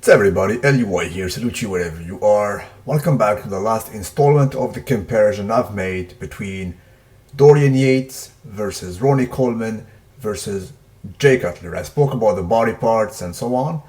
What's everybody, LUI here, salute you wherever you are. Welcome back to the last installment of the comparison I've made between Dorian Yates versus Ronnie Coleman versus Jay Cutler. I spoke about the body parts and so on.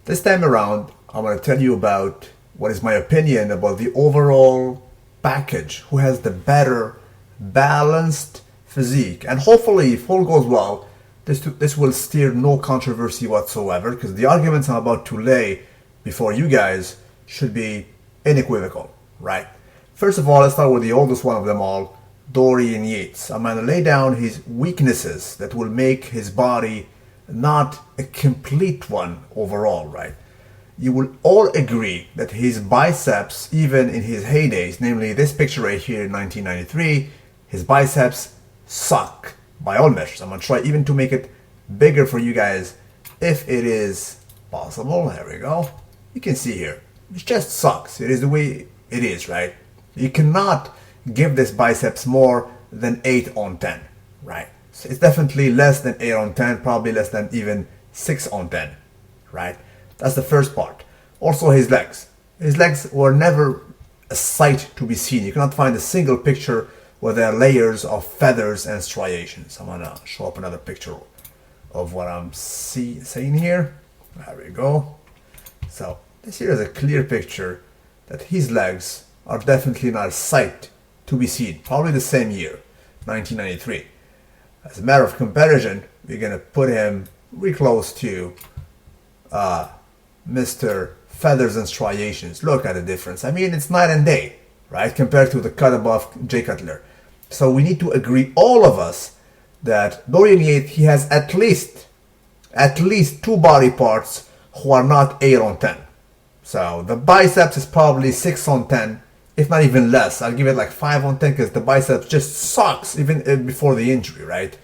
This time around, I'm going to tell you about what is my opinion about the overall package, who has the better balanced physique. And hopefully, if all goes well, this will steer no controversy whatsoever, because the arguments I'm about to lay before you guys should be unequivocal, right? First of all, let's start with the oldest one of them all, Dorian Yates. I'm going to lay down his weaknesses that will make his body not a complete one overall, right? You will all agree that his biceps, even in his heydays, namely this picture right here in 1993, his biceps suck. By all measures. I'm going to try even to make it bigger for you guys if it is possible. There we go. You can see here. It just sucks. It is the way it is, right? You cannot give this biceps more than 8 on 10, right? So it's definitely less than 8 on 10, probably less than even 6 on 10, right? That's the first part. Also his legs. His legs were never a sight to be seen. You cannot find a single picture where there are layers of feathers and striations. I'm gonna show up another picture of what I'm saying here. There we go. So this here is a clear picture that his legs are definitely not a sight to be seen. Probably the same year, 1993. As a matter of comparison, we're gonna put him really close to Mr. Feathers and Striations. Look at the difference. I mean, it's night and day, right? Compared to the cut above Jay Cutler. So we need to agree, all of us, that Dorian Yates, he has at least 2 body parts who are not 8 on 10. So the biceps is probably 6 on 10, if not even less. I'll give it like 5 on 10 because the biceps just sucks even before the injury, right?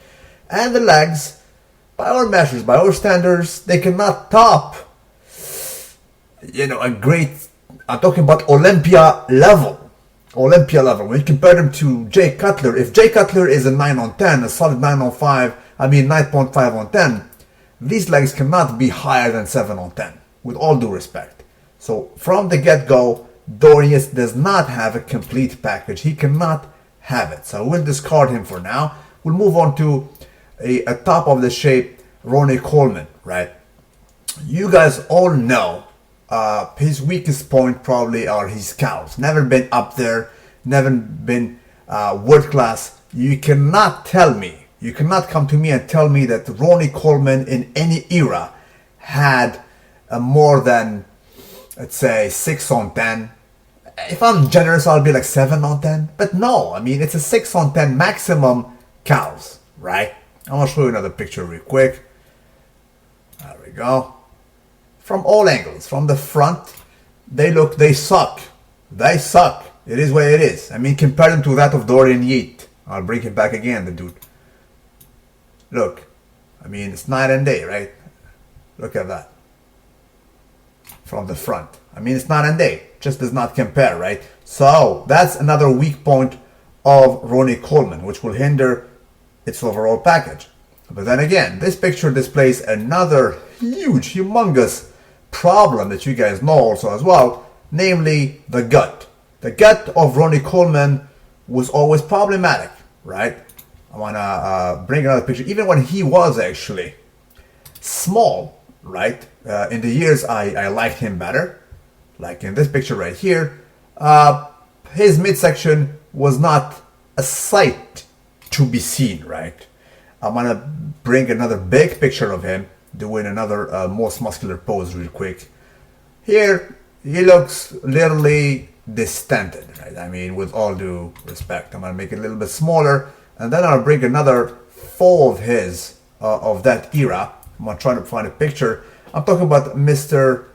And the legs, by our measures, by our standards, they cannot top, a great, I'm talking about Olympia level. When you compare them to Jay Cutler, if Jay Cutler is a 9 on 10, a solid 9 on 5, 9.5 on 10, these legs cannot be higher than 7 on 10, with all due respect. So from the get-go, Dorian does not have a complete package. He cannot have it. So we'll discard him for now. We'll move on to a top of the shape Ronnie Coleman, right? You guys all know his weakest point probably are his calves. Never been up there, never been world class. You cannot come to me and tell me that Ronnie Coleman in any era had more than, let's say, 6 on 10. If I'm generous, I'll be like 7 on 10. But no, it's a 6 on 10 maximum calves, right? I'm gonna show you another picture real quick. There we go. From all angles, from the front, they suck. They suck. It is what it is. Compare them to that of Dorian Yates. I'll bring him back again, the dude. Look. It's night and day, right? Look at that. From the front. It's night and day. Just does not compare, right? So, that's another weak point of Ronnie Coleman, which will hinder its overall package. But then again, this picture displays another huge, humongous problem that you guys know also as well, namely the gut. The gut of Ronnie Coleman was always problematic, right? I want to bring another picture. Even when he was actually small, right? In the years I liked him better. Like in this picture right here, his midsection was not a sight to be seen, right? I'm going to bring another big picture of him doing another most muscular pose real quick. Here, he looks literally distended, right? With all due respect. I'm going to make it a little bit smaller, and then I'll bring another photo of his, of that era. I'm going to try to find a picture. I'm talking about Mr.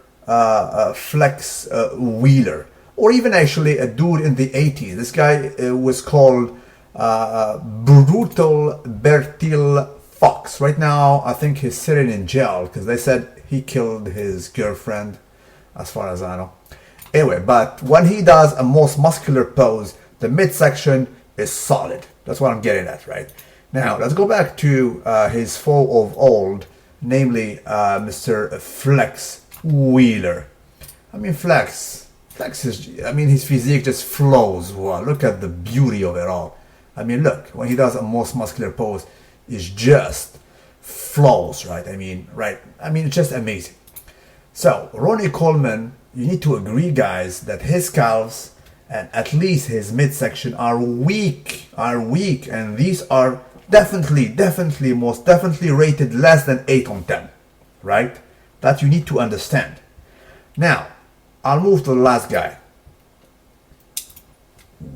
Flex Wheeler, or even actually a dude in the 80s. This guy was called Brutal Bertil Fox. Right now, I think he's sitting in jail because they said he killed his girlfriend, as far as I know. Anyway, but when he does a most muscular pose, the midsection is solid. That's what I'm getting at, right? Now, let's go back to his foe of old, namely Mr. Flex Wheeler. I mean, Flex is, I mean, his physique just flows. Wow, look at the beauty of it all. I mean, look, when he does a most muscular pose, it just flows, right? I mean, it's just amazing. So, Ronnie Coleman, you need to agree, guys, that his calves and at least his midsection are weak, and these are definitely, most definitely rated less than 8 on 10, right? That you need to understand. Now, I'll move to the last guy,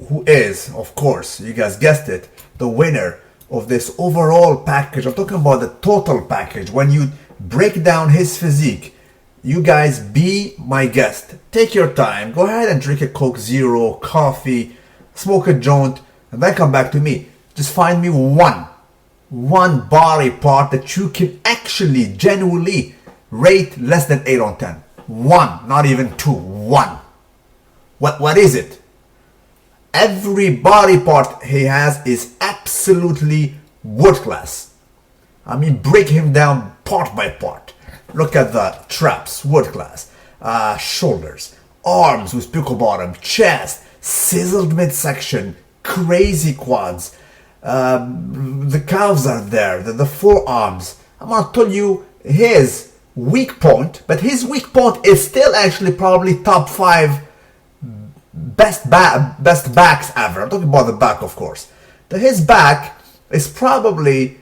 who is, of course, you guys guessed it, the winner of this overall package. I'm talking about the total package. When you break down his physique, you guys be my guest. Take your time. Go ahead and drink a Coke Zero, coffee, smoke a joint, and then come back to me. Just find me one body part that you can actually genuinely rate less than 8 on 10. One, not even two. One. What is it? Every body part he has is absolutely world class. I mean, break him down part by part. Look at the traps, world class. Shoulders, arms with pickle bottom, chest, sizzled midsection, crazy quads. The calves are there, the forearms. I'm gonna tell you his weak point, but his weak point is still actually probably top 5 best backs ever. I'm talking about the back, of course. His back is probably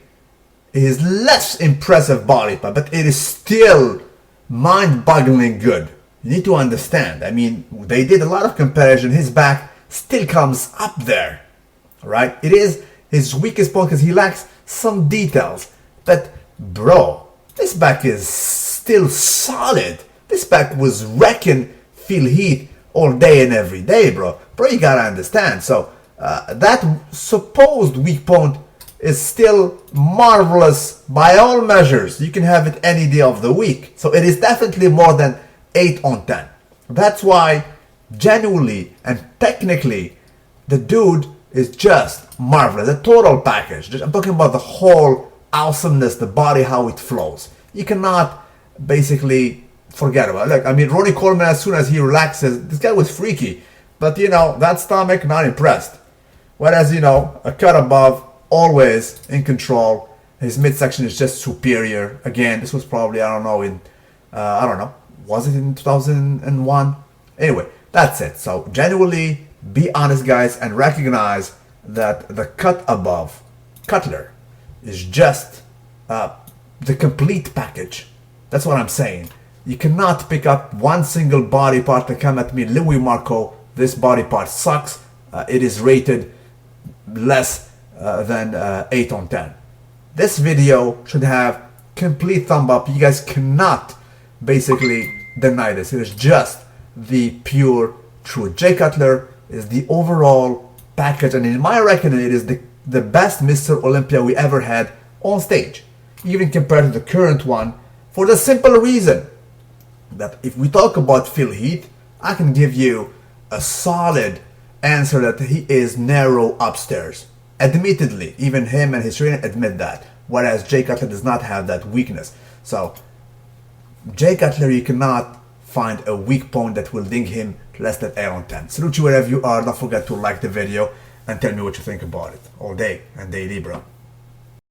his less impressive body part, but it is still mind-bogglingly good. You need to understand. I mean, they did a lot of comparison. His back still comes up there, right? It is his weakest point because he lacks some details. But bro, this back is still solid. This back was wrecking Phil Heath all day and every day, bro. Bro, you gotta understand. So that supposed weak point is still marvelous by all measures. You can have it any day of the week. So it is definitely more than 8 on 10. That's why genuinely and technically the dude is just marvelous. The total package. I'm talking about the whole awesomeness, the body, how it flows. You cannot basically forget about it. Look, I mean, Ronnie Coleman, as soon as he relaxes, this guy was freaky. But, you know, that stomach, not impressed. Whereas, you know, a cut above, always in control. His midsection is just superior. Again, this was probably, I don't know, was it in 2001? Anyway, that's it. So, genuinely, be honest, guys, and recognize that the cut above, Cutler, is just the complete package. That's what I'm saying. You cannot pick up one single body part and come at me, luimarco, this body part sucks. It is rated less than 8 on 10. This video should have complete thumb up. You guys cannot basically deny this. It is just the pure truth. Jay Cutler is the overall package, and in my reckoning, it is the best Mr. Olympia we ever had on stage, even compared to the current one, for the simple reason that if we talk about Phil Heath, I can give you a solid answer that he is narrow upstairs. Admittedly, even him and his trainer admit that, whereas Jay Cutler does not have that weakness. So, Jay Cutler, you cannot find a weak point that will ding him less than 8 on 10. Salute you wherever you are. Don't forget to like the video and tell me what you think about it. All day and daily, bro.